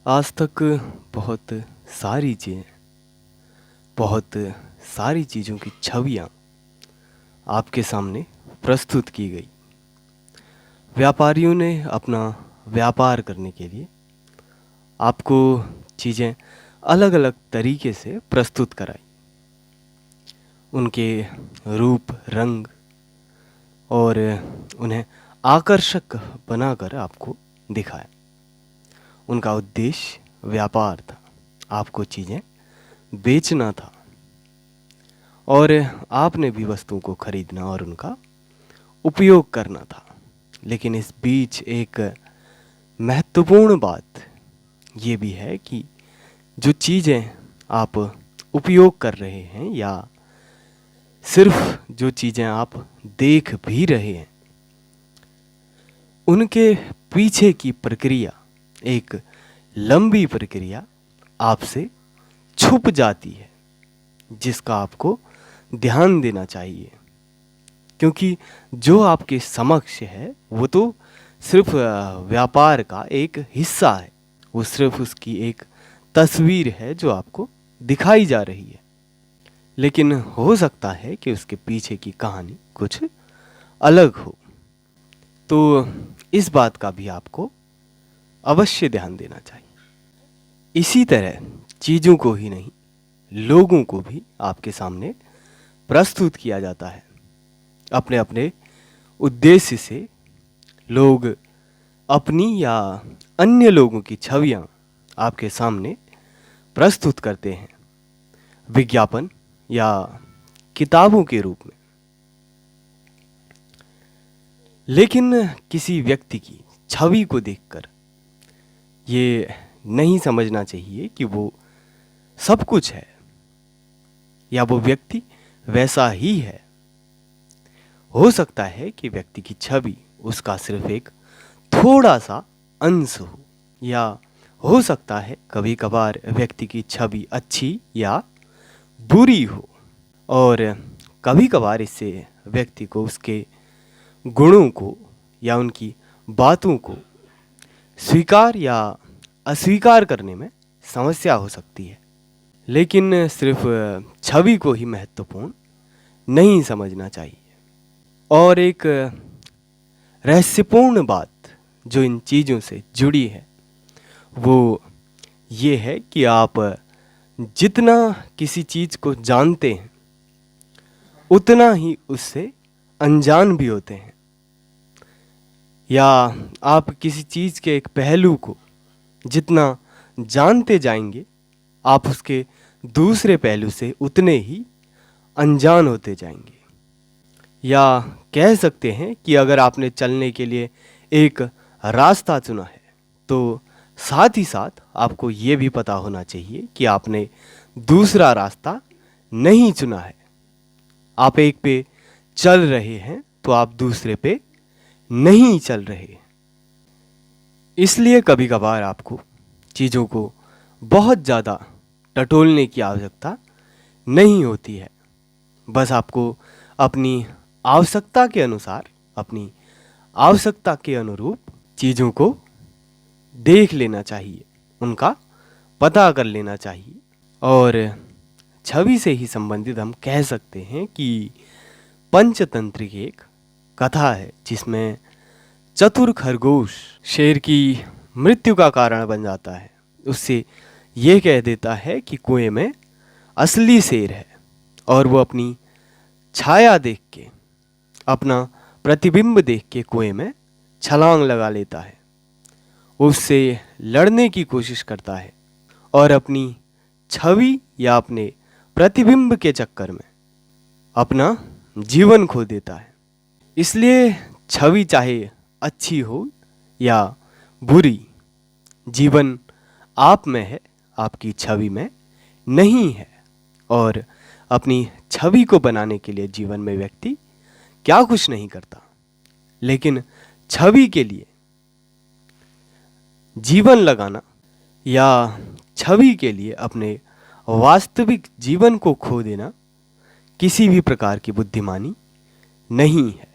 आज तक बहुत सारी चीज़ें, बहुत सारी चीज़ों की छवियाँ आपके सामने प्रस्तुत की गई। व्यापारियों ने अपना व्यापार करने के लिए आपको चीज़ें अलग अलग तरीके से प्रस्तुत कराई। उनके रूप, रंग और उन्हें आकर्षक बनाकर आपको दिखाया। उनका उद्देश्य व्यापार था, आपको चीज़ें बेचना था और आपने भी वस्तुओं को खरीदना और उनका उपयोग करना था। लेकिन इस बीच एक महत्वपूर्ण बात ये भी है कि जो चीज़ें आप उपयोग कर रहे हैं या सिर्फ जो चीज़ें आप देख भी रहे हैं, उनके पीछे की प्रक्रिया, एक लंबी प्रक्रिया आपसे छुप जाती है, जिसका आपको ध्यान देना चाहिए। क्योंकि जो आपके समक्ष है वो तो सिर्फ व्यापार का एक हिस्सा है, वो सिर्फ उसकी एक तस्वीर है जो आपको दिखाई जा रही है। लेकिन हो सकता है कि उसके पीछे की कहानी कुछ अलग हो। तो इस बात का भी आपको अवश्य ध्यान देना चाहिए। इसी तरह चीज़ों को ही नहीं, लोगों को भी आपके सामने प्रस्तुत किया जाता है। अपने अपने उद्देश्य से लोग अपनी या अन्य लोगों की छवियां आपके सामने प्रस्तुत करते हैं, विज्ञापन या किताबों के रूप में। लेकिन किसी व्यक्ति की छवि को देखकर ये नहीं समझना चाहिए कि वो सब कुछ है या वो व्यक्ति वैसा ही है। हो सकता है कि व्यक्ति की छवि उसका सिर्फ एक थोड़ा सा अंश हो, या हो सकता है कभी कभार व्यक्ति की छवि अच्छी या बुरी हो, और कभी कभार इससे व्यक्ति को उसके गुणों को या उनकी बातों को स्वीकार या अस्वीकार करने में समस्या हो सकती है। लेकिन सिर्फ छवि को ही महत्वपूर्ण नहीं समझना चाहिए। और एक रहस्यपूर्ण बात जो इन चीज़ों से जुड़ी है वो ये है कि आप जितना किसी चीज़ को जानते हैं उतना ही उससे अनजान भी होते हैं, या आप किसी चीज़ के एक पहलू को जितना जानते जाएंगे आप उसके दूसरे पहलू से उतने ही अनजान होते जाएंगे। या कह सकते हैं कि अगर आपने चलने के लिए एक रास्ता चुना है तो साथ ही साथ आपको ये भी पता होना चाहिए कि आपने दूसरा रास्ता नहीं चुना है। आप एक पे चल रहे हैं तो आप दूसरे पे नहीं चल रहे। इसलिए कभी कभार आपको चीज़ों को बहुत ज़्यादा टटोलने की आवश्यकता नहीं होती है। बस आपको अपनी आवश्यकता के अनुसार, अपनी आवश्यकता के अनुरूप चीज़ों को देख लेना चाहिए, उनका पता कर लेना चाहिए। और छवि से ही संबंधित हम कह सकते हैं कि पंचतंत्र की एक कथा है जिसमें चतुर खरगोश शेर की मृत्यु का कारण बन जाता है। उससे ये कह देता है कि कुएं में असली शेर है, और वो अपनी छाया देख के, अपना प्रतिबिंब देख के कुएं में छलांग लगा लेता है। उससे लड़ने की कोशिश करता है और अपनी छवि या अपने प्रतिबिंब के चक्कर में अपना जीवन खो देता है। इसलिए छवि चाहे अच्छी हो या बुरी, जीवन आप में है, आपकी छवि में नहीं है। और अपनी छवि को बनाने के लिए जीवन में व्यक्ति क्या कुछ नहीं करता, लेकिन छवि के लिए जीवन लगाना या छवि के लिए अपने वास्तविक जीवन को खो देना किसी भी प्रकार की बुद्धिमानी नहीं है।